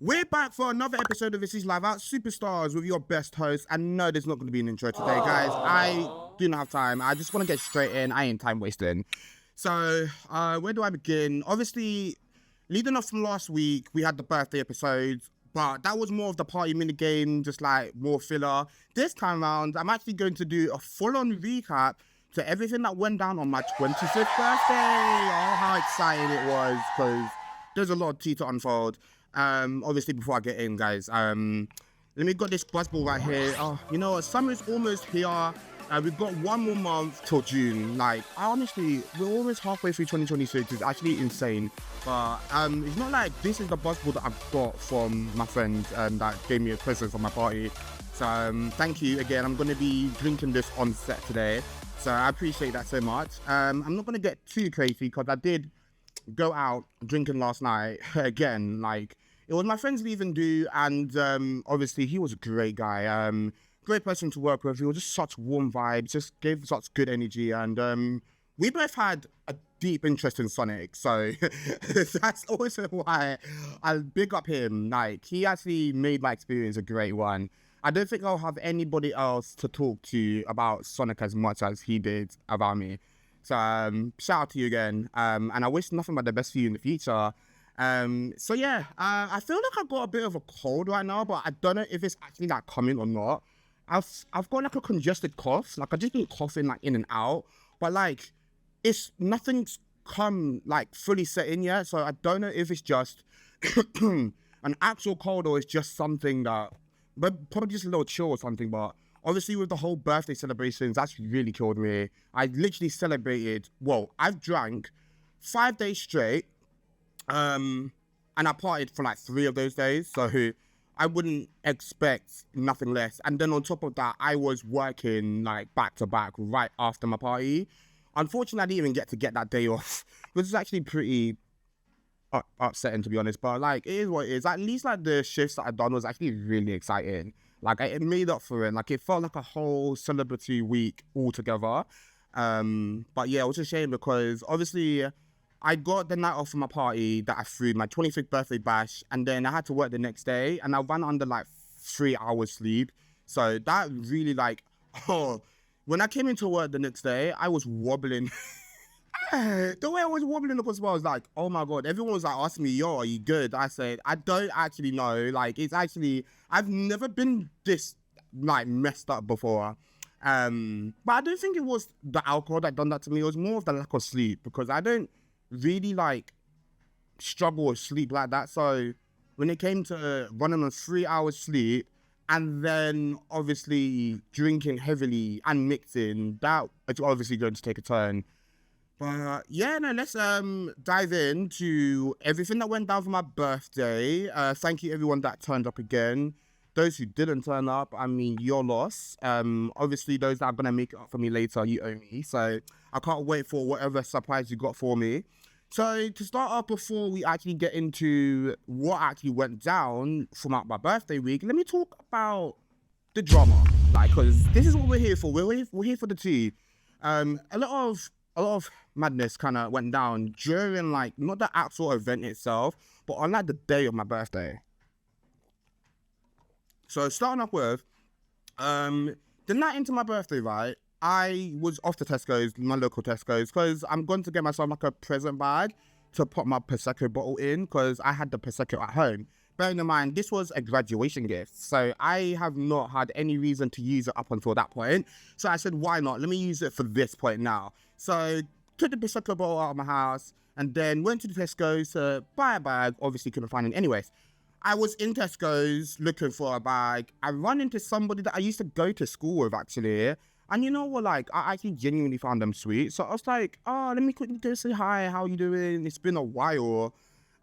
We're back for another episode of This Is Live Out Superstars with your best host. And no, there's not going to be an intro today, guys. I do not have time. I just want to get straight in. I ain't time wasting. So, where do I begin? Obviously, leading off from last week, we had the birthday episodes, but that was more of the party mini game, just like more filler. This time around, I'm actually going to do a full-on recap to everything that went down on my 25th birthday. Oh, how exciting it was, because there's a lot of tea to unfold. Obviously, before I get in, guys, let me got this buzzball right here. Oh, you know, summer's almost here. We've got one more month till June. Like, honestly, we're almost halfway through 2026. It's actually insane. But it's not like this is the buzzball that I've got from my friend that gave me a present for my party. So thank you again. I'm going to be drinking this on set today. So I appreciate that so much. I'm not going to get too crazy because I did go out drinking last night again. Like, it was my friend's leaving do, and obviously he was a great guy. Great person to work with. He was just such warm vibes, just gave such good energy, and we both had a deep interest in Sonic, so that's also why I big up him. Like, he actually made my experience a great one. I don't think I'll have anybody else to talk to about Sonic as much as he did about me. So shout out to you again, and I wish nothing but the best for you in the future. So yeah, I feel like I've got a bit of a cold right now, but I don't know if it's actually like coming or not. I've got like a congested cough, like I just been coughing like in and out, but like nothing's come like fully set in yet, so I don't know if it's just an actual cold or it's just something that, but probably just a little chill or something. But obviously with the whole birthday celebrations, that's really killed me. I literally celebrated, I've drank 5 days straight, and I partied for like 3 of those days, so I wouldn't expect nothing less. And then on top of that, I was working like back to back right after my party. Unfortunately, I didn't even get that day off, which is actually pretty upsetting, to be honest. But like, it is what it is. At least like the shifts that I've done was actually really exciting. Like, it made up for it. Like, it felt like a whole celebratory week altogether. But yeah, it was a shame because obviously I got the night off from my party that I threw, my 25th birthday bash, and then I had to work the next day, and I ran under like 3 hours sleep. So that really when I came into work the next day, I was wobbling. The way I was wobbling up as well, I was like, oh my God, everyone was like asking me, yo, are you good? I said, I don't actually know. Like, it's actually, I've never been this like messed up before. But I don't think it was the alcohol that done that to me. It was more of the lack of sleep, because I don't really like struggle with sleep like that. So when it came to running on 3 hours sleep and then obviously drinking heavily and mixing, that it's obviously going to take a turn. But yeah, no, let's dive into everything that went down for my birthday. Thank you everyone that turned up again. Those who didn't turn up, I mean, your loss. Obviously those that are gonna make it up for me later, you owe me. So I can't wait for whatever surprise you got for me. So to start off, before we actually get into what actually went down from my birthday week, let me talk about the drama. Like, because this is what we're here for. We're here for the tea. A lot of madness kind of went down during, like, not the actual event itself, but on like the day of my birthday. So starting off with, the night into my birthday, right, I was off to Tesco's, my local Tesco's, because I'm going to get myself like a present bag to put my Prosecco bottle in, because I had the Prosecco at home. Bearing in mind, this was a graduation gift, so I have not had any reason to use it up until that point. So I said, why not? Let me use it for this point now. So took the Prosecco bottle out of my house and then went to the Tesco's to buy a bag. Obviously couldn't find it. Anyways, I was in Tesco's looking for a bag. I run into somebody that I used to go to school with, actually. And you know what, like, I actually genuinely found them sweet. So I was like, oh, let me quickly go say hi. How you doing? It's been a while.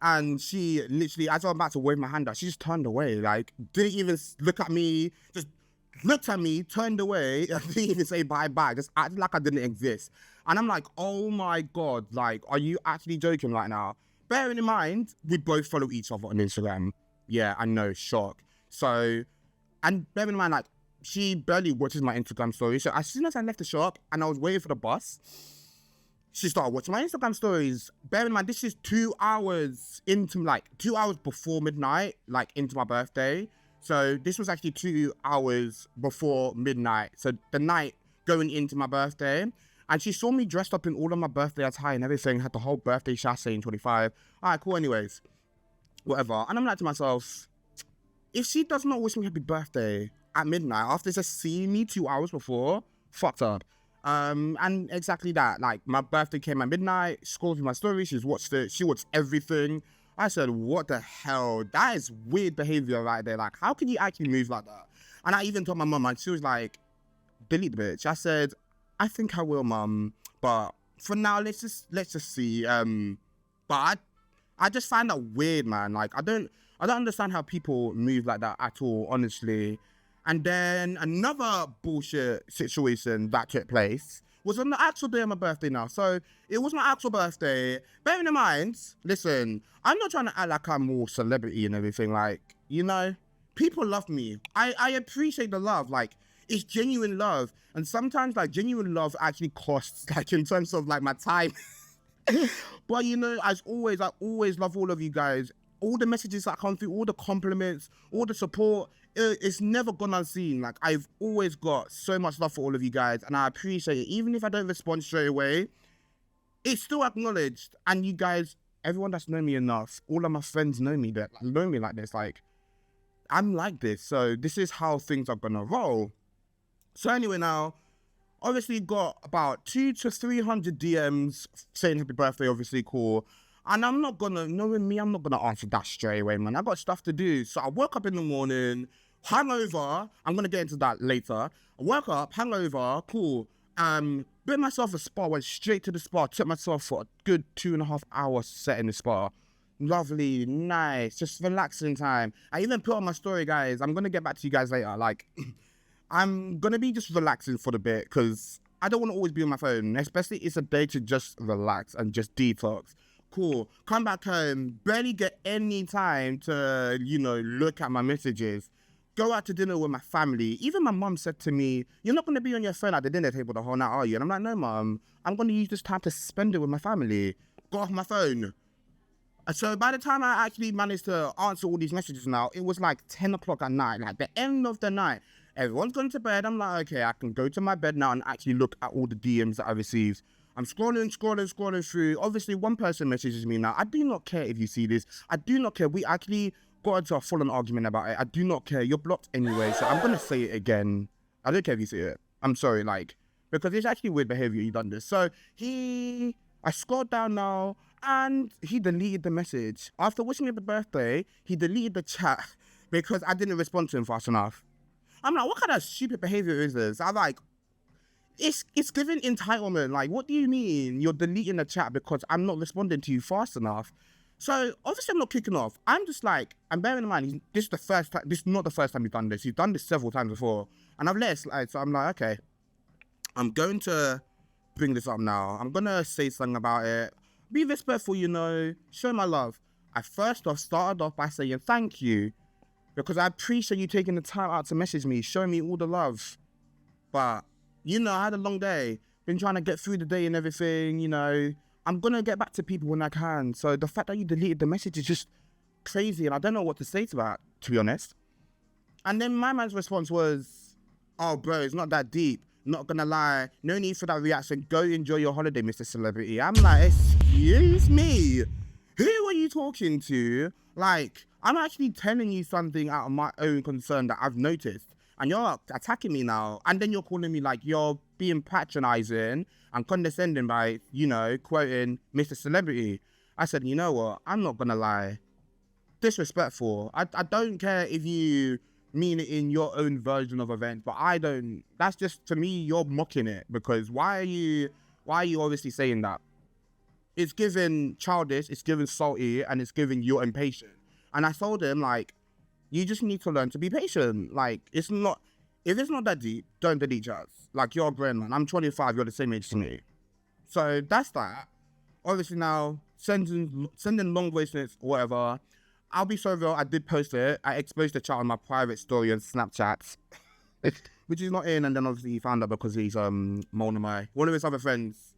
And she literally, as I was about to wave my hand out, she just turned away. Like, didn't even look at me, just looked at me, turned away, and didn't even say bye-bye. Just acted like I didn't exist. And I'm like, oh my God, like, are you actually joking right now? Bearing in mind, we both follow each other on Instagram. Yeah, I know, shock. So, and bearing in mind, like, she barely watches my Instagram story. So as soon as I left the shop and I was waiting for the bus, she started watching my Instagram stories. Bear in mind, this is 2 hours into, like, 2 hours before midnight, like, into my birthday. So this was actually 2 hours before midnight. So the night going into my birthday. And she saw me dressed up in all of my birthday attire and everything, had the whole birthday chassis in 25. All right, cool, anyways. Whatever. And I'm like to myself, if she does not wish me happy birthday at midnight after just seeing me 2 hours before, fucked up. And exactly that. Like, my birthday came at midnight, scrolled through my story, she's watched it, she watched everything. I said, what the hell? That is weird behavior right there. Like, how can you actually move like that? And I even told my mum, and she was like, delete the bitch. I said, I think I will, mum, but for now, let's just see. But I just find that weird, man. Like, I don't understand how people move like that at all, honestly. And then another bullshit situation that took place was on the actual day of my birthday now. So it was my actual birthday. Bearing in mind, listen, I'm not trying to act like I'm more celebrity and everything. Like, you know, people love me. I appreciate the love. Like, it's genuine love. And sometimes, like, genuine love actually costs, like, in terms of, like, my time. But, you know, as always, I always love all of you guys. All the messages that come through, all the compliments, all the support, it's never gone unseen. Like, I've always got so much love for all of you guys, and I appreciate it. Even if I don't respond straight away, it's still acknowledged. And you guys, everyone that's known me enough, all of my friends know me like this. Like, I'm like this. So this is how things are gonna roll. So anyway, now, obviously got about 200 to 300 DMs saying happy birthday, obviously cool. And I'm not gonna, knowing me, I'm not gonna answer that straight away, man. I got stuff to do. So I woke up in the morning, hangover, I'm gonna get into that later. I woke up, hangover, cool. Bit myself a spa, went straight to the spa, took myself for a good 2.5 hours set in the spa. Lovely, nice, just relaxing time. I even put on my story, guys. I'm gonna get back to you guys later. Like, I'm gonna be just relaxing for the bit because I don't want to always be on my phone, especially it's a day to just relax and just detox. Cool. Come back home, barely get any time to, you know, look at my messages. Go out to dinner with my family. Even my mum said to me, you're not going to be on your phone at the dinner table the whole night, are you? And I'm like, no, mum. I'm going to use this time to spend it with my family. Got off my phone. So by the time I actually managed to answer all these messages now, it was like 10 o'clock at night, like the end of the night. Everyone's gone to bed. I'm like, okay, I can go to my bed now and actually look at all the DMs that I received. I'm scrolling through. Obviously, one person messages me now. I do not care if you see this. I do not care. We actually got into a full-on argument about it. I do not care. You're blocked anyway, so I'm going to say it again. I don't care if you see it. I'm sorry, like, because it's actually weird behavior. You done this. So I scrolled down now, and he deleted the message. After wishing me happy birthday, he deleted the chat because I didn't respond to him fast enough. I'm like, what kind of stupid behavior is this? I'm like, it's giving entitlement. Like, what do you mean you're deleting the chat because I'm not responding to you fast enough? So obviously I'm not kicking off. I'm just like, I'm bearing in mind, this is the first time, this is not the first time he's done this. He's done this several times before. And I've let it slide. So I'm like, okay, I'm going to bring this up now. I'm going to say something about it. Be respectful, you know, show my love. I first off started off by saying thank you because I appreciate you taking the time out to message me, showing me all the love. But, you know, I had a long day, been trying to get through the day and everything, you know. I'm going to get back to people when I can. So the fact that you deleted the message is just crazy, and I don't know what to say to that, to be honest. And then my man's response was, oh, bro, it's not that deep. Not going to lie. No need for that reaction. Go enjoy your holiday, Mr. Celebrity. I'm like, excuse me? Who are you talking to? Like, I'm actually telling you something out of my own concern that I've noticed. And you're attacking me now. And then you're calling me like you're being patronizing and condescending by, you know, quoting Mr. Celebrity. I said, you know what? I'm not going to lie. Disrespectful. I don't care if you mean it in your own version of events, but I don't. That's just, to me, you're mocking it. Because why are you obviously saying that? It's given childish, it's given salty, and it's given you're impatient. And I told him, like, you just need to learn to be patient. Like, if it's not that deep, don't delete chats. Like, you're a grown man. I'm 25, you're the same age to me. So that's that. Obviously now, sending long voice notes or whatever. I'll be so real, I did post it. I exposed the chat on my private story on Snapchat. Which is not in, and then obviously he found out because he's one of his other friends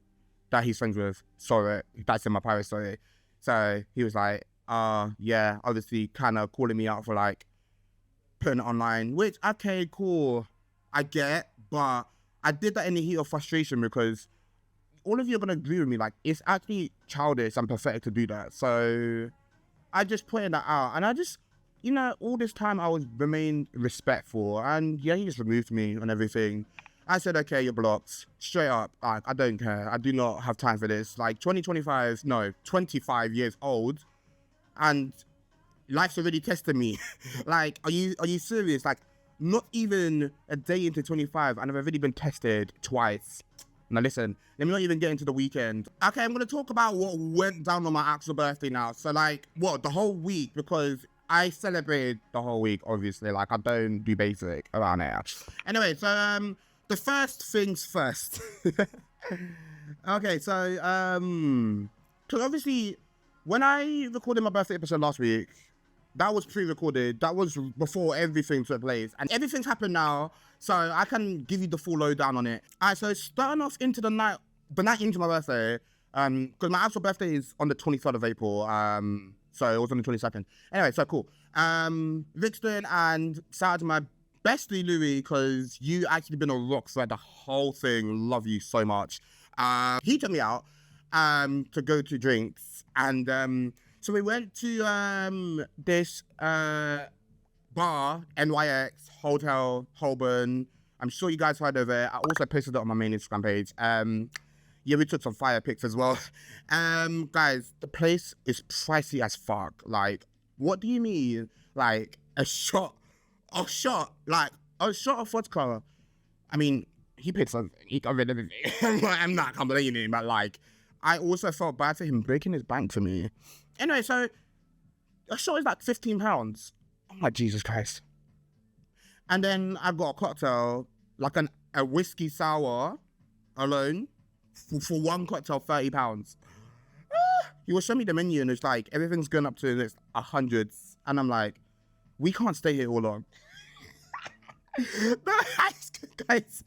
that he's friends with saw it. That's in my private story. So he was like, yeah, obviously kind of calling me out for like putting it online, which, okay, cool, I get, but I did that in the heat of frustration because all of you are going to agree with me, like, it's actually childish and pathetic to do that. So I just pointed that out, and I just, you know, all this time I was remained respectful, and yeah, he just removed me and everything. I said, okay, you're blocked, straight up. Like, I don't care. I do not have time for this. Like, 25 years old, and life's already tested me. Like, are you serious? Like, not even a day into 25, and I've already been tested twice. Now listen, let me not even get into the weekend. Okay, I'm gonna talk about what went down on my actual birthday now. So like, what, the whole week, because I celebrated the whole week, obviously. Like, I don't do basic around here. Anyway, so the first things first. Okay, so because obviously when I recorded my birthday episode last week, that was pre-recorded. That was before everything took place. And everything's happened now, so I can give you the full lowdown on it. All right, so starting off into the night into my birthday, because my actual birthday is on the 23rd of April, so it was on the 22nd. Anyway, so cool. Rixton, and shout out to my bestie Louis, because you actually been a rock throughout the whole thing. Love you so much. He took me out to go to drinks, and so we went to this bar, NYX Hotel Holborn. I'm sure you guys heard of it. I also posted it on my main Instagram page. Yeah, we took some fire pics as well. Guys, the place is pricey as fuck. Like, what do you mean? Like, a shot of vodka. I mean, he paid something. He got rid of everything. I'm not complaining, but like, I also felt bad for him breaking his bank for me. Anyway, so a shot is like £15. I'm like, Jesus Christ. And then I got a cocktail, like a whiskey sour alone, for one cocktail, £30. He was showing me the menu, and it's like, everything's going up to this hundreds. And I'm like, we can't stay here all long. No, guys,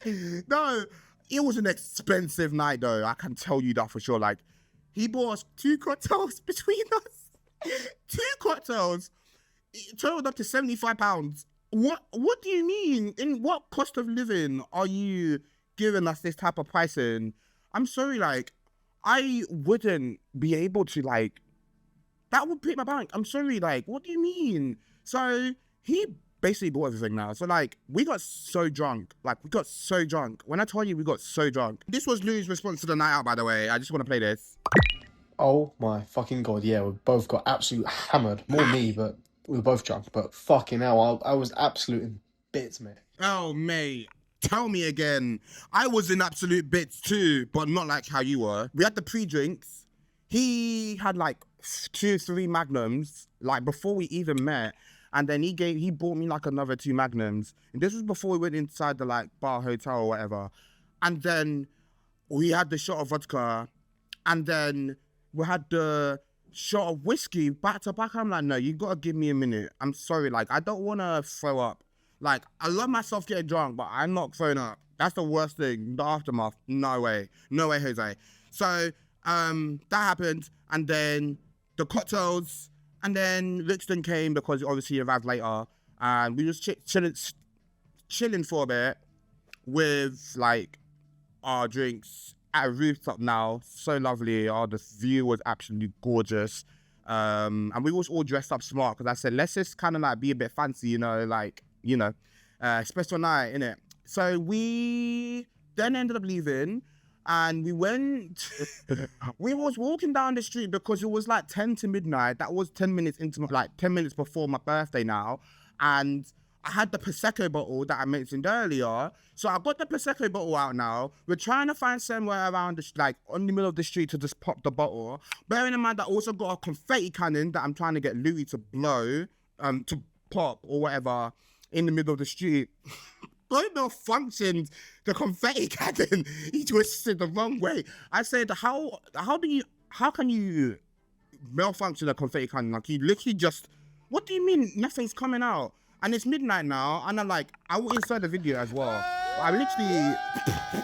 no, it was an expensive night though. I can tell you that for sure. Like, he bought us 2 cocktails between us. 2 cocktails. It totaled up to £75. What do you mean? In what cost of living are you giving us this type of pricing? I'm sorry, like, I wouldn't be able to, like, that would break my bank. I'm sorry, like, what do you mean? So he basically bought everything now. So like, we got so drunk. Like, we got so drunk. When I told you we got so drunk. This was Louis' response to the night out, by the way. I just want to play this. Oh my fucking God, yeah, we both got absolute hammered. More me, but we were both drunk. But fucking hell, I was absolute in bits, mate. Oh, mate. Tell me again. I was in absolute bits too, but not like how you were. We had the pre-drinks. He had like 2, 3 magnums, like before we even met. And then he bought me like another 2 magnums. And this was before we went inside the like bar, hotel or whatever. And then we had the shot of vodka. And then we had the shot of whiskey back to back. I'm like, no, you gotta give me a minute. I'm sorry, like, I don't wanna throw up. Like, I love myself getting drunk, but I'm not throwing up. That's the worst thing. The aftermath, no way. No way, Jose. So, that happened. And then the cocktails, and then Rixton came because obviously he arrived later. And we was chilling for a bit with, like, our drinks at a rooftop now. So lovely. Oh, the view was absolutely gorgeous. And we was all dressed up smart because I said, let's just kind of like be a bit fancy, you know, like, you know, special night, innit? So we then ended up leaving, and we went, we was walking down the street because it was like 10 to midnight. That was 10 minutes into like 10 minutes before my birthday now. And I had the Prosecco bottle that I mentioned earlier. So I got the Prosecco bottle out now. We're trying to find somewhere around the, like on the middle of the street to just pop the bottle. Bearing in mind that I also got a confetti cannon that I'm trying to get Louis to blow, to pop or whatever in the middle of the street. It malfunctioned, the confetti cannon. He twisted the wrong way. I said, how can you malfunction a confetti cannon? Like, you literally just, what do you mean nothing's coming out? And it's midnight now, and I'm like, I will insert the video as well. I'm literally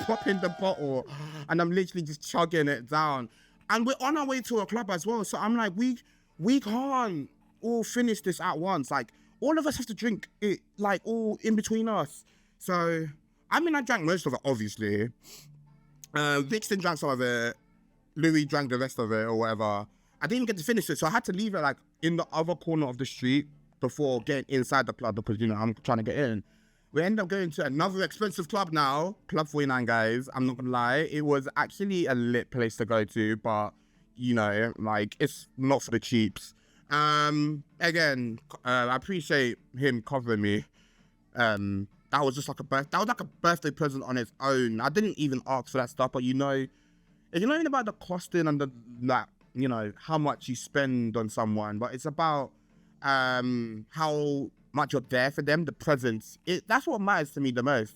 popping the bottle and I'm literally just chugging it down. And we're on our way to a club as well. So I'm like, we can't all finish this at once. Like, all of us have to drink it, like, all in between us. So, I mean, I drank most of it, obviously. Vixen drank some of it. Louis drank the rest of it or whatever. I didn't even get to finish it, so I had to leave it like in the other corner of the street before getting inside the club because, you know, I'm trying to get in. We ended up going to another expensive club now, Club 49, guys. I'm not gonna lie. It was actually a lit place to go to, but, you know, like, it's not for the cheaps. Again, I appreciate him covering me. That was just like a birthday present on its own. I didn't even ask for that stuff, but you know, it's not even about the costing and the, like, you know, how much you spend on someone, but it's about how much you're there for them, the presence. That's what matters to me the most.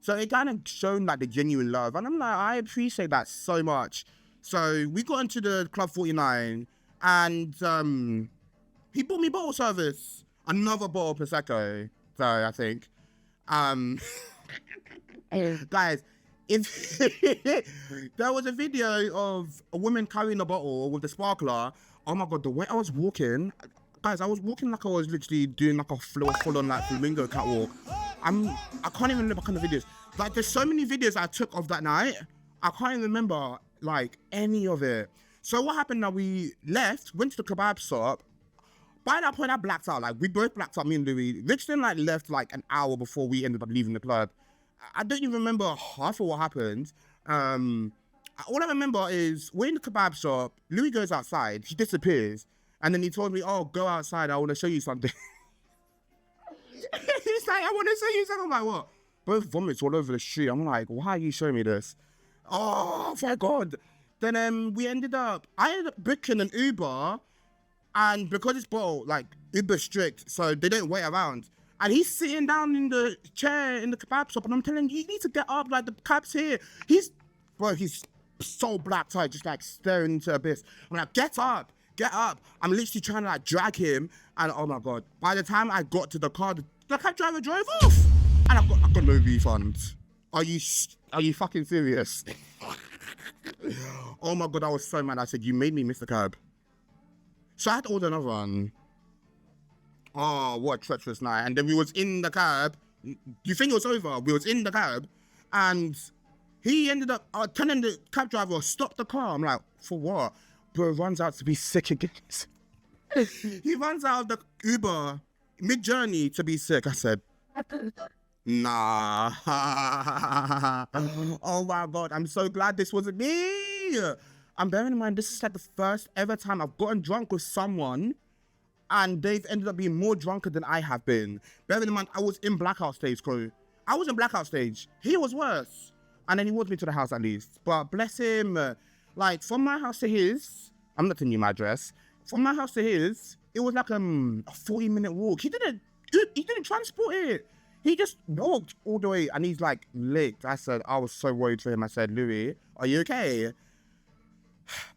So it kind of shown like the genuine love, and I'm like, I appreciate that so much. So we got into the Club 49, and he bought me bottle service, another bottle of Prosecco. So I think, guys, if there was a video of a woman carrying a bottle with the sparkler, oh my God, the way I was walking, guys, I was walking like I was literally doing like a full-on like flamingo catwalk. I can't even remember kind of videos. Like, there's so many videos I took of that night. I can't even remember like any of it. So what happened now, we left, went to the kebab shop. By that point, I blacked out. Like, we both blacked out, me and Louis. Richardson like left like an hour before we ended up leaving the club. I don't even remember half of what happened. All I remember is we're in the kebab shop. Louis goes outside. He disappears. And then he told me, oh, go outside. I want to show you something. He's like, I want to show you something. I'm like, what? Both vomits all over the street. I'm like, why are you showing me this? Oh, thank God. Then I ended up booking an Uber. And because it's bottled, like, Uber strict, so they don't wait around. And he's sitting down in the chair in the kebab shop, and I'm telling you, you need to get up, like, the cab's here. He's so blacked out, just, like, staring into the abyss. I'm like, get up. I'm literally trying to, like, drag him, and oh my God. By the time I got to the car, the cab driver drove off. And I got no refund. Are you fucking serious? Oh my God, I was so mad. I said, you made me miss the cab. So I had to order another one. Oh, what a treacherous night. And then we was in the cab. You think it was over? We was in the cab. And he ended up telling the cab driver, stop the car. I'm like, for what? Bro runs out to be sick again. He runs out of the Uber mid-journey to be sick. I said, nah. Oh my God, I'm so glad this wasn't me. I'm bearing in mind, this is like the first ever time I've gotten drunk with someone and they've ended up being more drunker than I have been. Bearing in mind, I was in blackout stage, crew. I was in blackout stage. He was worse. And then he walked me to the house at least. But bless him. Like, from my house to his, I'm not telling you my address. From my house to his, it was like a 40-minute walk. He didn't transport it. He just walked all the way and he's like licked. I was so worried for him. I said, Louis, are you okay?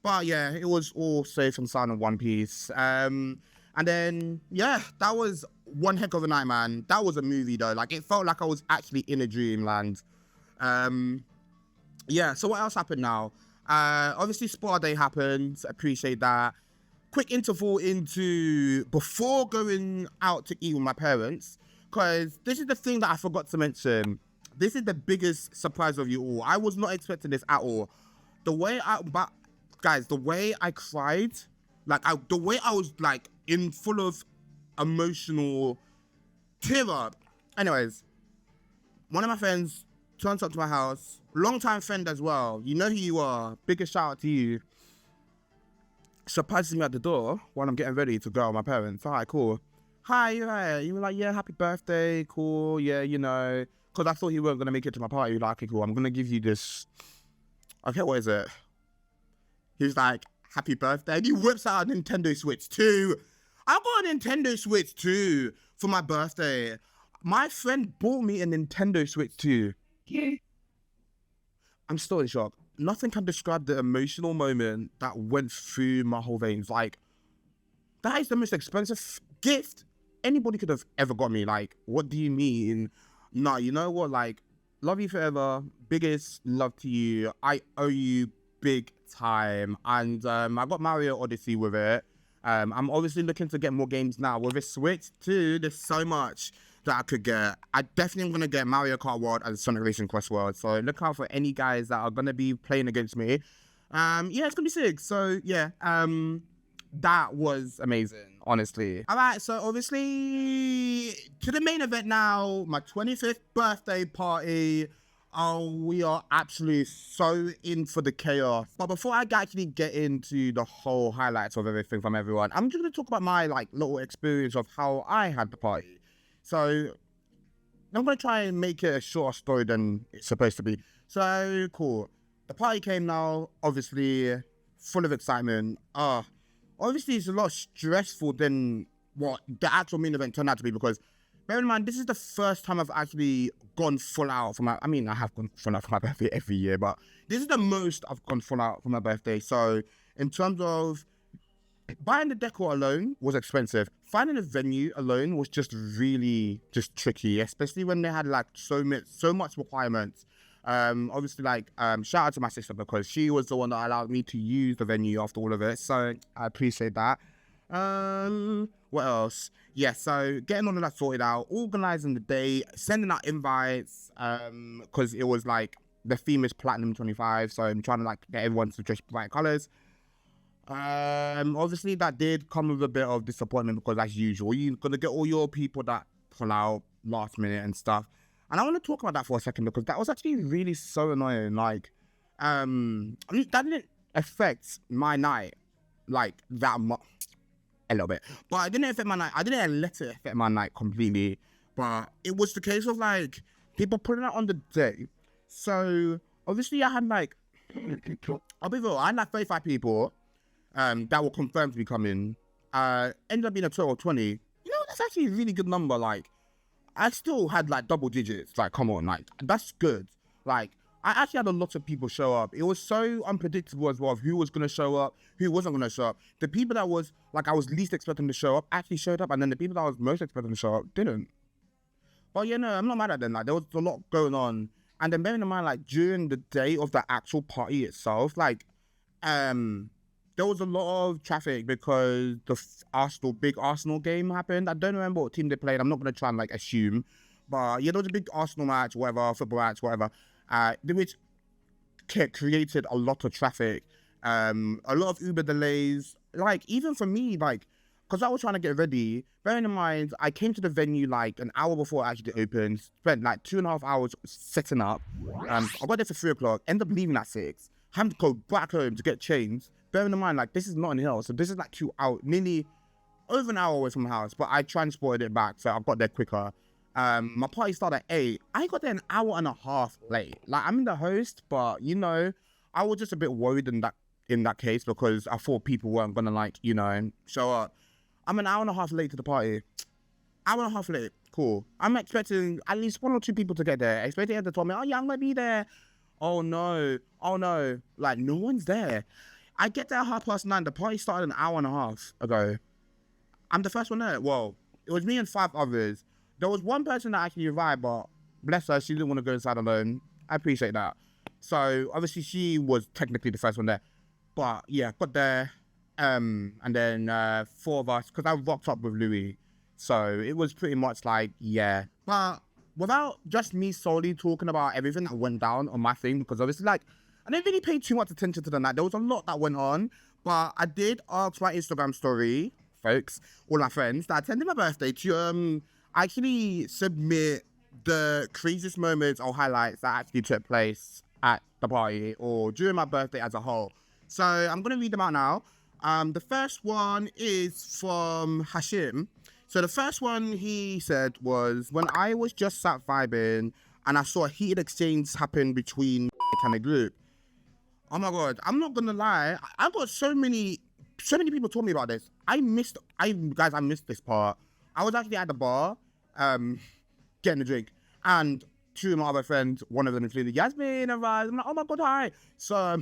But yeah, it was all safe and sound in one piece. And then, yeah, that was one heck of a night, man. That was a movie, though. Like, it felt like I was actually in a dreamland. Yeah, so what else happened now? Obviously, Spa Day happened. Appreciate that. Quick interval into before going out to eat with my parents, because this is the thing that I forgot to mention. This is the biggest surprise of you all. I was not expecting this at all. Guys, the way I cried, like, the way I was, like, in full of emotional tear up. Anyways, one of my friends turns up to my house, long-time friend as well. You know who you are. Biggest shout out to you. Surprises me at the door when I'm getting ready to go with my parents. All right, cool. Hi, you right? You were like, yeah, happy birthday, cool, yeah, you know. Because I thought he weren't going to make it to my party. Like, okay, cool, I'm going to give you this. Okay, what is it? He was like, happy birthday. And he whips out a Nintendo Switch 2. I got a Nintendo Switch 2 for my birthday. My friend bought me a Nintendo Switch 2. Yeah. I'm still in shock. Nothing can describe the emotional moment that went through my whole veins. Like, that is the most expensive gift anybody could have ever got me. Like, what do you mean? Nah, you know what? Like, love you forever. Biggest love to you. I owe you big time. And I got Mario Odyssey with it. I'm obviously looking to get more games now. With this Switch too, there's so much that I could get. I definitely am going to get Mario Kart World and Sonic Racing Quest World. So look out for any guys that are going to be playing against me. Yeah, it's going to be sick. So yeah, that was amazing, honestly. All right, so obviously to the main event now, my 25th birthday party. Oh, we are absolutely so in for the chaos. But before I actually get into the whole highlights of everything from everyone, I'm just going to talk about my little experience of how I had the party. So I'm going to try and make it a shorter story than it's supposed to be. So cool. The party came now, obviously full of excitement. Obviously it's a lot stressful than what the actual main event turned out to be, because bear in mind, this is the first time I've actually gone full out for my, I mean, I have gone full out for my birthday every year, but this is the most I've gone full out for my birthday. So in terms of buying the decor alone was expensive. Finding a venue alone was just really tricky, especially when they had so much requirements. Obviously shout out to my sister, because she was the one that allowed me to use the venue after all of it. So I appreciate that. What else? Yeah, so getting all of that sorted out, organizing the day, sending out invites, because it was the theme is Platinum 25, so I'm trying to get everyone to dress bright colors. Obviously that did come with a bit of disappointment, because as usual, you're gonna get all your people that pull out last minute and stuff. And I want to talk about that for a second, because that was actually really so annoying. That didn't affect my night that much. A little bit, but I didn't affect my night. I didn't let it affect my night completely, but it was the case of people putting it on the day. So obviously I had I'll be real, I had 35 people that were confirmed to be coming. Ended up being a total of 20. You know, that's actually a really good number. I still had double digits. Come on, that's good. I actually had a lot of people show up. It was so unpredictable as well of who was going to show up, who wasn't going to show up. The people that was, I was least expecting to show up actually showed up, and then the people that I was most expecting to show up didn't. But yeah, no, I'm not mad at them. There was a lot going on. And then bearing in mind, during the day of the actual party itself, there was a lot of traffic because the big Arsenal game happened. I don't remember what team they played. I'm not going to try and assume. But yeah, there was a big Arsenal match, whatever, football match, whatever. Which created a lot of traffic, a lot of Uber delays. Even for me, because I was trying to get ready. Bearing in mind, I came to the venue an hour before it actually opened. Spent 2.5 hours setting up. I got there for 3 o'clock. Ended up leaving at 6. Had to go back home to get changed. Bearing in mind, this is Notting Hill, so this is 2 hours, nearly over an hour away from the house. But I transported it back, so I got there quicker. My party started at 8. I got there an hour and a half late. I'm the host, but I was just a bit worried in that case, because I thought people weren't gonna show up. I'm an hour and a half late to the party. Hour and a half late. Cool. I'm expecting at least 1 or 2 people to get there. Expecting them to tell me, oh yeah, I'm gonna be there. Oh no. No one's there. I get there at 9:30. The party started an hour and a half ago. I'm the first one there. Well, it was me and 5 others. There was one person that actually arrived, but bless her, she didn't want to go inside alone. I appreciate that. So obviously she was technically the first one there. But yeah, got there. And then 4 of us, because I rocked up with Louis. So it was pretty much yeah. But without just me solely talking about everything that went down on my thing, because obviously I didn't really pay too much attention to the night. There was a lot that went on. But I did ask my Instagram story, folks, all my friends that attended my birthday to actually submit the craziest moments or highlights that actually took place at the party or during my birthday as a whole. So I'm going to read them out now. The first one is from Hashim. So the first one he said was, when I was just sat vibing and I saw a heated exchange happen between and the group. Oh my God, I'm not going to lie. I got so many people told me about this. I missed this part. I was actually at the bar, getting a drink, and 2 of my other friends, one of them included Yasmin, arrived. I'm like, oh my God, hi. So,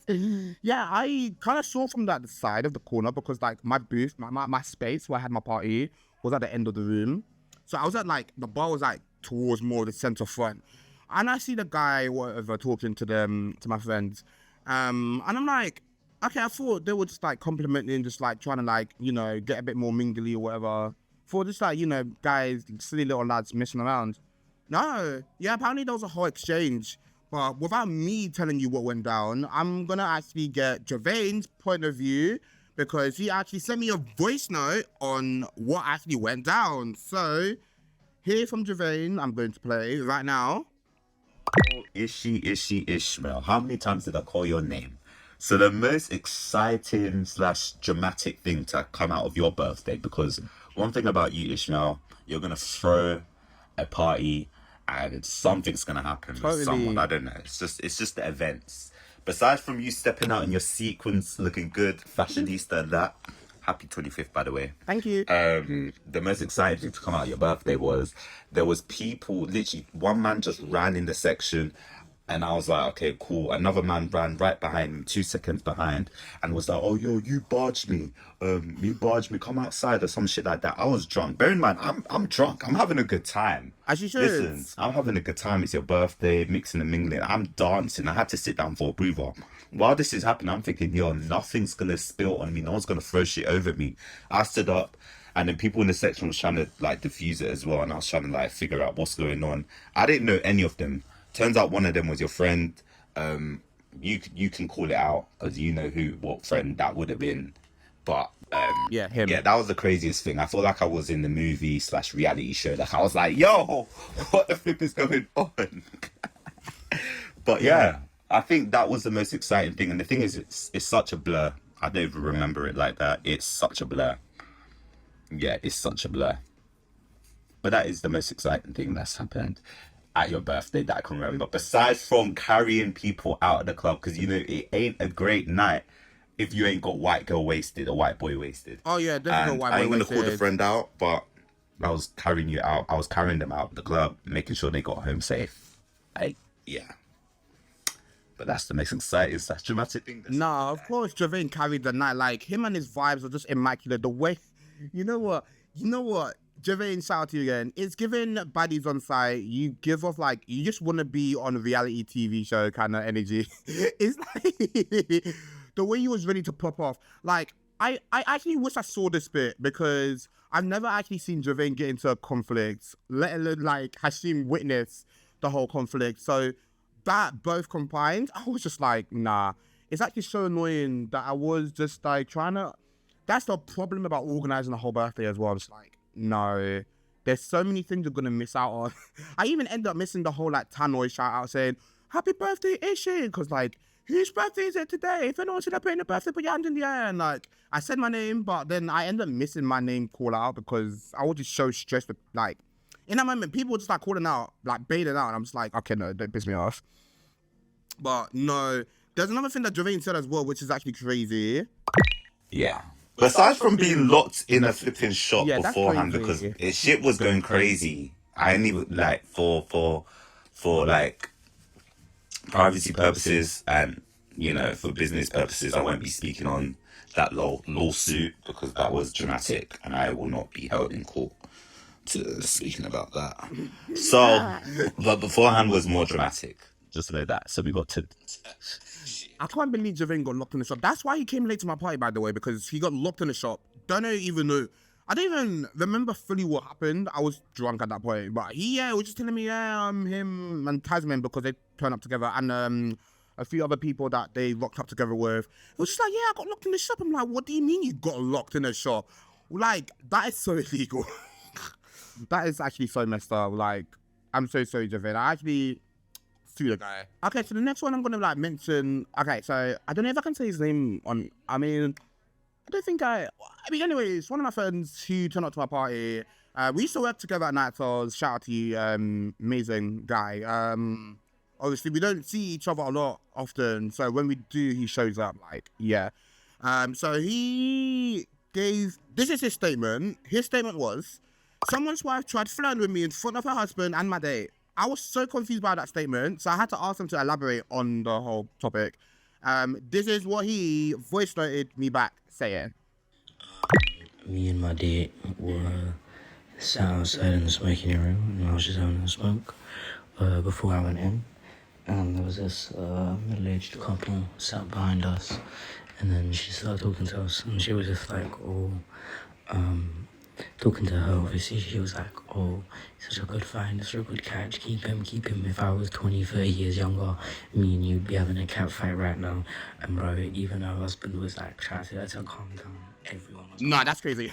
yeah, I kind of saw from that side of the corner, because my booth, my space where I had my party was at the end of the room. So I was at the bar was towards more the center front. And I see the guy, whatever, talking to them, to my friends. And I'm like, okay, I thought they were just like complimenting, just like trying to like, you know, get a bit more mingly or whatever. For just like, you know, guys, silly little lads messing around. No, yeah, apparently there was a whole exchange. But without me telling you what went down, I'm gonna actually get Javaine's point of view because he actually sent me a voice note on what actually went down. So, here from Javaine, I'm going to play right now. Ishmael. How many times did I call your name? So the most exciting slash dramatic thing to come out of your birthday, because one thing about you, Ishmael, you're gonna throw a party and something's gonna happen with someone. I don't know. It's just the events. Besides from you stepping out in your sequins, looking good, fashionista and that. Happy 25th, by the way. Thank you. The most exciting thing to come out of your birthday was there was people, literally one man just ran in the section and I was like, okay, cool. Another man ran right behind me, 2 seconds behind, and was like, oh, yo, you barged me, come outside or some shit like that. I was drunk. Bear in mind, I'm drunk. I'm having a good time. As you should. Listen, I'm having a good time. It's your birthday, mixing and mingling. I'm dancing. I had to sit down for a breather. While this is happening, I'm thinking, yo, nothing's gonna spill on me. No one's gonna throw shit over me. I stood up, and then people in the section was trying to like diffuse it as well, and I was trying to like figure out what's going on. I didn't know any of them. Turns out one of them was your friend. You can call it out because you know what friend that would have been. But yeah, him. Yeah, that was the craziest thing. I felt like I was in the movie / reality show. Like I was like, yo, what the flip is going on? But yeah, I think that was the most exciting thing. And the thing is, it's such a blur. I don't even remember it like that. It's such a blur. Yeah, it's such a blur. But that is the most exciting thing that's happened at your birthday that I can remember. Besides from carrying people out of the club, because you know it ain't a great night if you ain't got white girl wasted or white boy wasted. Oh yeah, definitely white boy wasted. I ain't gonna call the friend out, but I was carrying you out. I was carrying them out of the club, making sure they got home safe. Yeah. But that's the most exciting, that's dramatic thing. Nah, of course, Javaine carried the night. Like him and his vibes are just immaculate. The way, you know what? Javaine, shout out to you again. It's giving baddies on site. You give off like you just want to be on a reality TV show kind of energy. It's like the way you was ready to pop off. Like I actually wish I saw this bit because I've never actually seen Javaine get into a conflict, let alone like Hashim witness the whole conflict. So that both combined, I was just like, nah. It's actually so annoying that I was just like trying to. That's the problem about organizing the whole birthday as well. I'm just like, no, there's so many things you're gonna miss out on. I even end up missing the whole like Tannoy shout out saying, happy birthday, Ishi, because like, whose birthday is it today? If anyone's celebrating a birthday, put your hand in the air. And like, I said my name, but then I end up missing my name call out because I was just so stressed with like, in that moment, people were just like calling out, like bailing out, and I'm just like, okay, no, don't piss me off. But no, there's another thing that Javaine said as well, which is actually crazy. Yeah. Besides from being locked in a flipping shop beforehand because shit was going crazy. I didn't even like for like privacy purposes and you know for business purposes I won't be speaking on that lawsuit because that was dramatic and I will not be held in court to speaking about that. So but beforehand was more dramatic. Just know that. So we got to I can't believe Javaine got locked in the shop. That's why he came late to my party, by the way, because he got locked in the shop. Don't even know. I don't even remember fully what happened. I was drunk at that point. But he was just telling me, him and Tasman, because they turned up together, and a few other people that they locked up together with. It was just like, I got locked in the shop. I'm like, what do you mean you got locked in the shop? Like, that is so illegal. That is actually so messed up. Like, I'm so sorry, Javaine. I actually sue the guy. Okay, so the next one I'm gonna like mention. Okay, so I don't know if I can say his name on. I mean, anyways, one of my friends who turned up to my party. We used to work together at Night Falls. Shout out to you, amazing guy. Obviously we don't see each other a lot often, so when we do, he shows up. Like, yeah. So he gave. This is his statement. His statement was, someone's wife tried flirting with me in front of her husband and my date. I was so confused by that statement, so I had to ask him to elaborate on the whole topic. This is what he voice noted me back saying. Me and my date were sat outside in the smoking room, and I was just having a smoke. before I went in, and there was this middle-aged couple sat behind us, and then she started talking to us, and she was just like, oh, talking to her, obviously, she was like, oh, such a good find, such a good catch, keep him. If I was 20, 30 years younger, me and you'd be having a cat fight right now. And bro, even her husband was like, trying to get her to calm down. Everyone was Nah, that's crazy.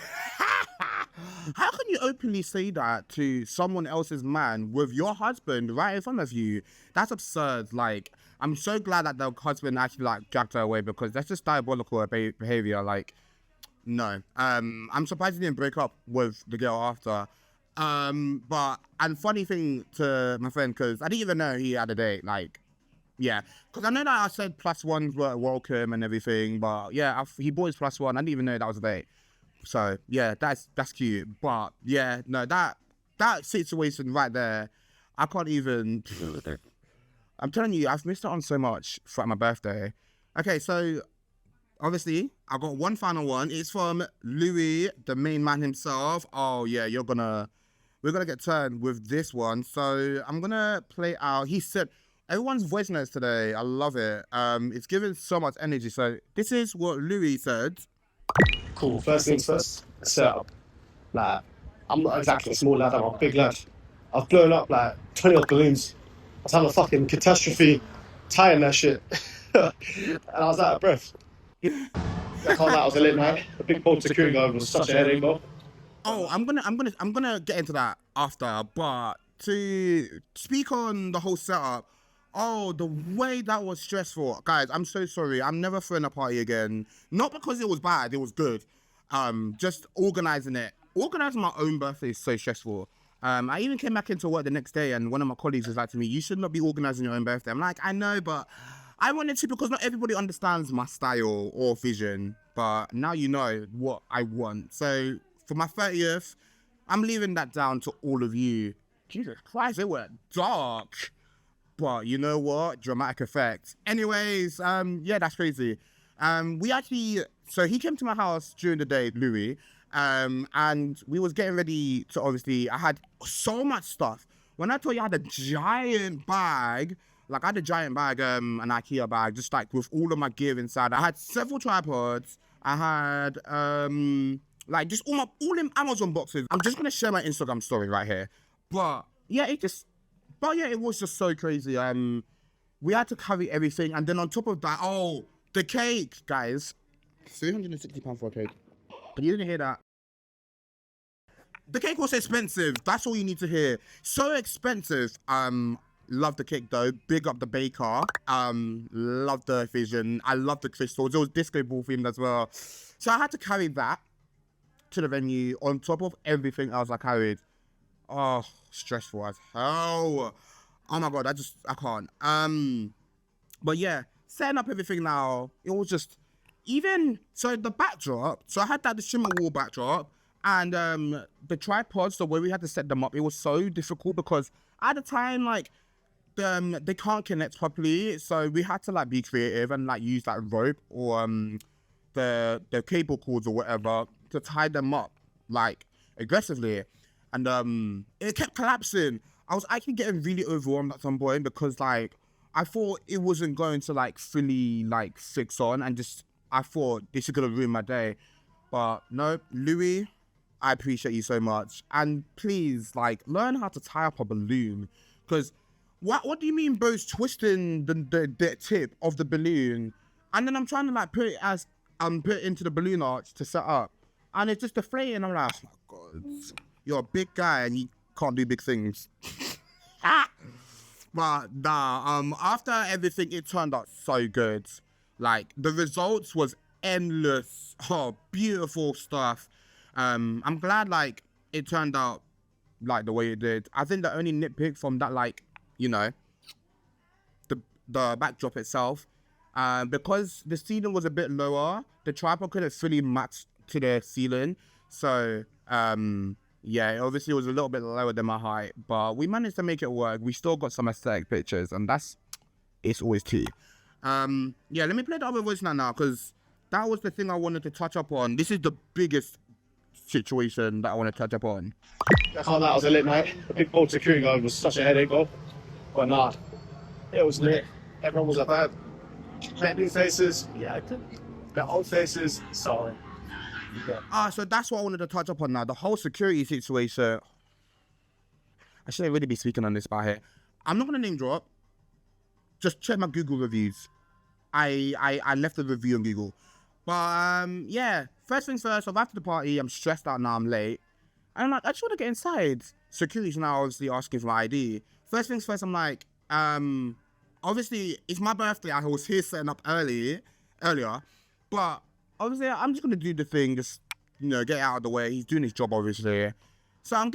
How can you openly say that to someone else's man with your husband right in front of you? That's absurd. Like, I'm so glad that the husband actually like dragged her away, because that's just diabolical behavior. Like, no. I'm surprised he didn't break up with the girl after. And funny thing to my friend, because I didn't even know he had a date. Like, yeah, because I know that I said +1s were welcome and everything, but yeah, he bought his +1. I didn't even know that was a date. So yeah, that's cute. But yeah, no, that situation right there, I can't even. I'm telling you, I've missed out on so much throughout my birthday. Okay, so obviously I got one final one. It's from Louis, the main man himself. Oh yeah, we're gonna get turned with this one. So I'm gonna play out. He said, everyone's voice notes today. I love it. It's giving so much energy. So this is what Louis said. Cool. First things first, setup. Like, I'm not exactly a small lad, I'm a big lad. I've blown up like 20 odd balloons. I was having a fucking catastrophe tying that shit. And I was out of breath. I can't lie, it was a late night. The big bolt security guard was such a headache, bro. Oh, I'm gonna get into that after, but to speak on the whole setup, oh, the way that was stressful. Guys, I'm so sorry. I'm never throwing a party again. Not because it was bad, it was good. Just organizing it. Organizing my own birthday is so stressful. I even came back into work the next day and one of my colleagues was like to me, you should not be organizing your own birthday. I'm like, I know, but I wanted to because not everybody understands my style or vision, but now you know what I want. So for my 30th, I'm leaving that down to all of you. Jesus Christ, it went dark. But you know what? Dramatic effect. Anyways, yeah, that's crazy. So he came to my house during the day, Louis, and we was getting ready to, obviously, I had so much stuff. When I told you I had a giant bag, an IKEA bag, just like with all of my gear inside. I had several tripods. I had, just all in Amazon boxes. I'm just gonna share my Instagram story right here. But yeah, it was just so crazy. We had to carry everything, and then on top of that, oh, the cake, guys, £360 for a cake. But you didn't hear that. The cake was expensive. That's all you need to hear. So expensive. Love the cake though. Big up the baker. Love the vision. I love the crystals. It was disco ball themed as well. So I had to carry that to the venue on top of everything else I carried. Oh, stressful as hell. Oh my God, I can't. But yeah, setting up everything now, it was just, so the backdrop, so I had the shimmer wall backdrop, and the tripods, the way we had to set them up, it was so difficult because at the time, they can't connect properly, so we had to be creative and use rope or the cable cords or whatever to tie them up aggressively. And it kept collapsing. I was actually getting really overwhelmed at some point because I thought it wasn't going to fully fix on, and I thought this is gonna ruin my day. But no, Louis, I appreciate you so much. And please learn how to tie up a balloon, because what do you mean Bo's twisting the tip of the balloon, and then I'm trying to put it into the balloon arch to set up, and it's just deflating. I'm like, oh my God, you're a big guy and you can't do big things. But nah, after everything, it turned out so good. The results was endless. Oh, beautiful stuff. I'm glad it turned out the way it did. I think the only nitpick from that the backdrop itself, because the ceiling was a bit lower, the tripod couldn't fully match to the ceiling. So yeah, obviously it was a little bit lower than my height, but we managed to make it work. We still got some aesthetic pictures, and it's always key. Yeah, let me play the other voice now, because that was the thing I wanted to touch up on. This is the biggest situation that I want to touch up on. I can't lie, it was a late night. The big bolt security guard was such a headache, bro. But nah, it was lit. Everyone was a vibe. Met new faces, yeah, met old faces, solid. Yeah. So that's what I wanted to touch upon now. The whole security situation. I shouldn't really be speaking on this part here. I'm not gonna name drop. Just check my Google reviews. I left a review on Google. But yeah, first things first, I'm after the party, I'm stressed out now, I'm late. And I'm like, I just want to get inside. Security's now obviously asking for my ID. First things first, I'm like, obviously it's my birthday, I was here setting up earlier. But obviously I'm just gonna do the thing, just get it out of the way. He's doing his job obviously. So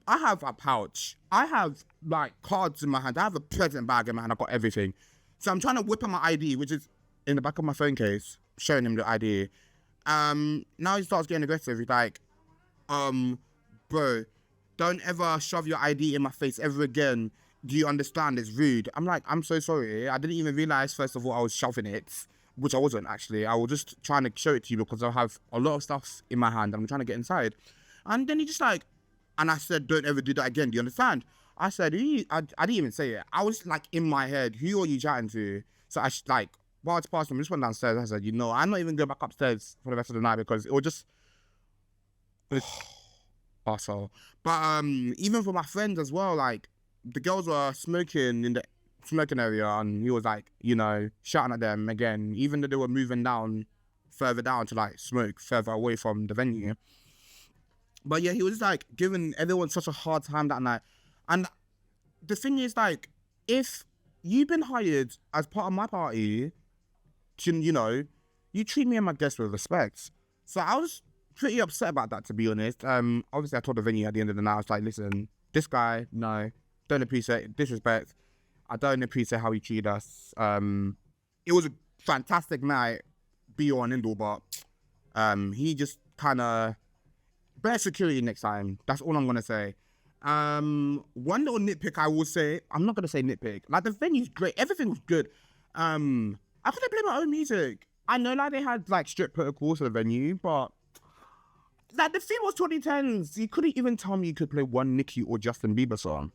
I have a pouch. I have like cards in my hand. I have a present bag in my hand. I've got everything. So I'm trying to whip out my ID, which is in the back of my phone case, showing him the ID. Now he starts getting aggressive. He's like, bro, don't ever shove your ID in my face ever again. Do you understand? It's rude. I'm like, I'm so sorry. I didn't even realize, first of all, I was shoving it, which I wasn't actually. I was just trying to show it to you because I have a lot of stuff in my hand. I'm trying to get inside. And then he just like, and I said, don't ever do that again. Do you understand? I said, I didn't even say it. I was like in my head, who are you chatting to? So I while it's past him, I just went downstairs. I said, I'm not even going back upstairs for the rest of the night because it was just, arsehole. But even for my friends as well, like the girls were smoking in the smoking area and he was like, shouting at them again, even though they were moving further down to like smoke further away from the venue. But yeah, he was like giving everyone such a hard time that night. And the thing is, like, if you've been hired as part of my party, you treat me and my guests with respect. So I was pretty upset about that, to be honest. Obviously, I told the venue at the end of the night, I was like, listen, this guy, no, don't appreciate disrespect. I don't appreciate how he treated us. It was a fantastic night, be all and end all, but he just kind of better security next time. That's all I'm gonna say. One little nitpick I will say. I'm not gonna say nitpick. Like the venue's great. Everything was good. I couldn't play my own music. I know like they had like strict protocols for the venue, but like the theme was 2010s. You couldn't even tell me you could play one Nicki or Justin Bieber song.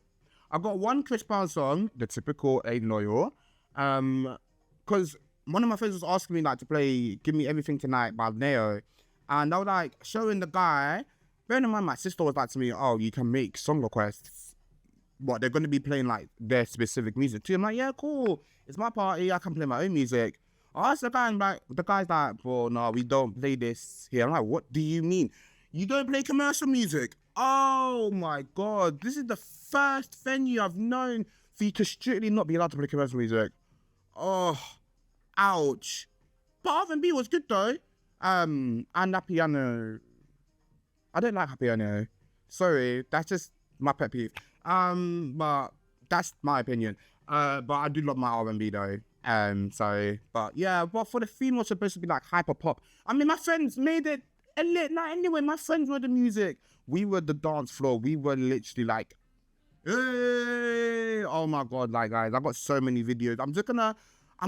I got one Chris Brown song, the typical Ain't Loyal. Because one of my friends was asking me like to play Give Me Everything Tonight by Neo. And I was like showing the guy. Bearing in mind, my sister was like to me, oh, you can make song requests. What, they're going to be playing like their specific music too? I'm like, yeah, cool. It's my party. I can play my own music. I asked the guy, and like, the guy's like, bro, no, we don't play this here. I'm like, what do you mean? You don't play commercial music? Oh my God. This is the first venue I've known for you to strictly not be allowed to play commercial music. Oh, ouch. But R&B was good though. And that piano, I don't like piano. Sorry, that's just my pet peeve. But that's my opinion. But I do love my R&B though. But yeah, but for the theme was supposed to be like hyper pop. I mean, my friends made it a lit night anyway. My friends were the music. We were the dance floor. We were literally like, hey! Oh my God, like guys, I got so many videos. I'm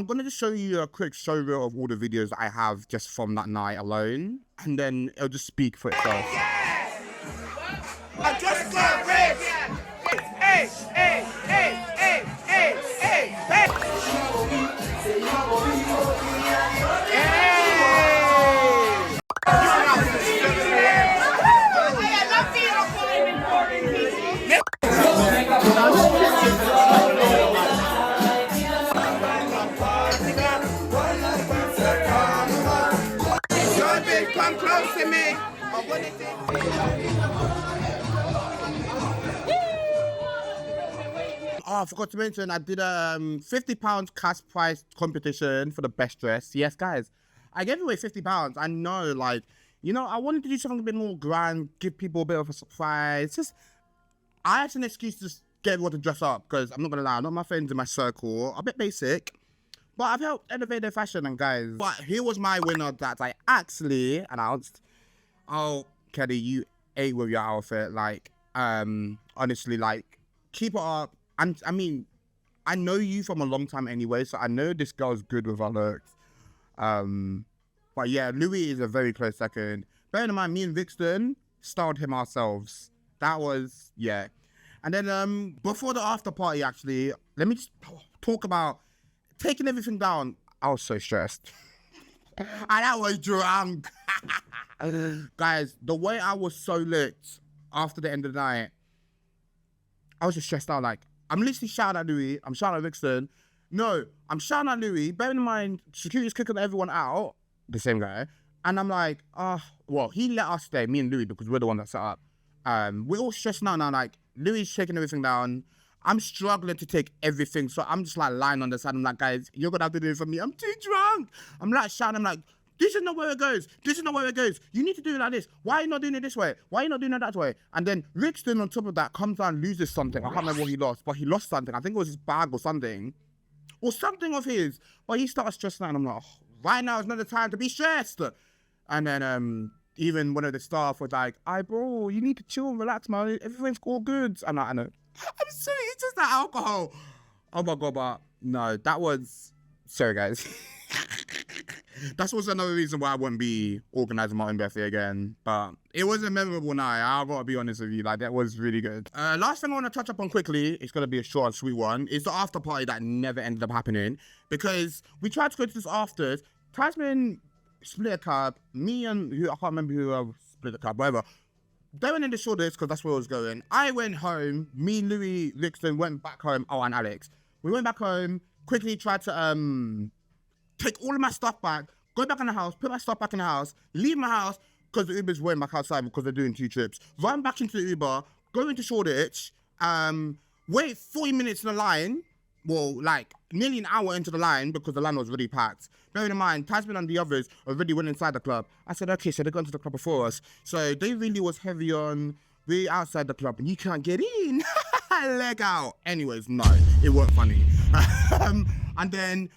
gonna just show you a quick show reel of all the videos that I have just from that night alone, and then it'll just speak for itself. I just got rich. Hey, hey, hey, hey, hey, hey, hey. Come close to me. Oh, I forgot to mention, I did a £50 cash prize competition for the best dress. Yes, guys, I gave away £50. I know, like, I wanted to do something a bit more grand, give people a bit of a surprise. Just, I had an excuse to just get everyone to dress up because I'm not gonna lie, not my friends in my circle, a bit basic, but I've helped elevate their fashion. And guys, but here was my winner that I actually announced. Oh, Kelly, you ate with your outfit. Like, honestly, like, keep it up. And I mean, I know you from a long time anyway, so I know this girl's good with her looks. But yeah, Louis is a very close second. Bear in mind, me and Vixen styled him ourselves. That was, yeah. And then before the after party, actually, let me just talk about taking everything down. I was so stressed. And I was drunk. Guys, the way I was so lit after the end of the night, I was just stressed out. Like, I'm literally shouting at Louis. I'm shouting at Vixen. No, I'm shouting at Louis. Bearing in mind, security's kicking everyone out, the same guy. And I'm like, well, he let us stay, me and Louis, because we're the one that set up. We're all stressing out now. Like, Louis is shaking everything down. I'm struggling to take everything. So I'm just like lying on the side. I'm like, guys, you're going to have to do it for me. I'm too drunk. I'm like shouting. I'm like, this is not where it goes. This is not where it goes. You need to do it like this. Why are you not doing it this way? Why are you not doing it that way? And then Rixton, on top of that, comes down and loses something. I can't remember what he lost, but he lost something. I think it was his bag or something. Or something of his. But he started stressing out. And I'm like, right now is not the time to be stressed. And then even one of the staff was like, bro, you need to chill and relax, man. Everything's all good. I'm like, I know. I'm sorry, it's just that alcohol. Oh my God, but no, that was... Sorry, guys. That was another reason why I wouldn't be organising my own birthday again. But it was a memorable night. I gotta be honest with you. Like, that was really good. Last thing I want to touch up on quickly, it's gonna be a short and sweet one, is the after party that never ended up happening. Because we tried to go to this afters. Tasman split a cab. Me and I can't remember who split the cab, whatever. They went in the shoulders because that's where I was going. I went home. Me, Louis, Rixton went back home. Oh, and Alex. We went back home. Quickly tried to take all of my stuff back, go back in the house, put my stuff back in the house, leave my house because the Uber's waiting back outside because they're doing 2 trips. Run back into the Uber, go into Shoreditch, wait 40 minutes in the line. Well, like nearly an hour into the line because the line was already packed. Bearing in mind, Tasman and the others already went inside the club. I said, okay, so they've gone to the club before us. So they really was heavy on, we outside the club and you can't get in. Leg out. Anyways, no, it weren't funny. And then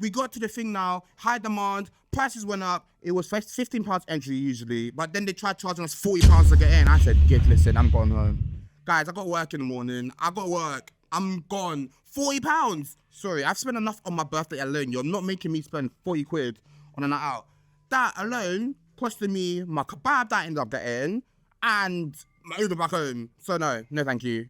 we got to the thing now, high demand, prices went up. It was £15 entry usually, but then they tried charging us £40 to get in. I said, listen, I'm going home. Guys, I got work in the morning. I got work. I'm gone. £40. Sorry, I've spent enough on my birthday alone. You're not making me spend 40 quid on a night out. That alone costed me my kebab that I ended up getting and my Uber back home. So no thank you.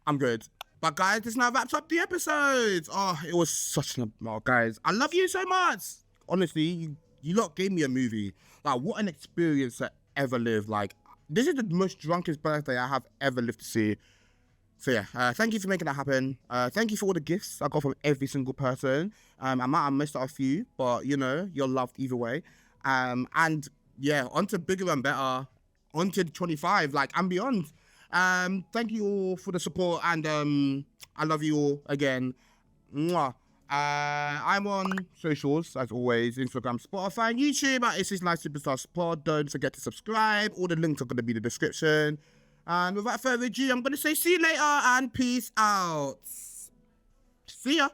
I'm good. But guys, this now wraps up the episode. Oh, it was such an... Oh, guys, I love you so much. Honestly, you lot gave me a movie. Like, what an experience I ever lived. Like, this is the most drunkest birthday I have ever lived to see. So yeah, thank you for making that happen. Thank you for all the gifts I got from every single person. I might have missed out a few, but you know, you're loved either way. And yeah, on to bigger and better, on to 25, like, and beyond. Thank you all for the support, and I love you all again. Mwah. I'm on socials, as always, Instagram, Spotify, and YouTube at It's His Life Superstars Pod. Don't forget to subscribe. All the links are going to be in the description. And without further ado, I'm going to say see you later and peace out. See ya.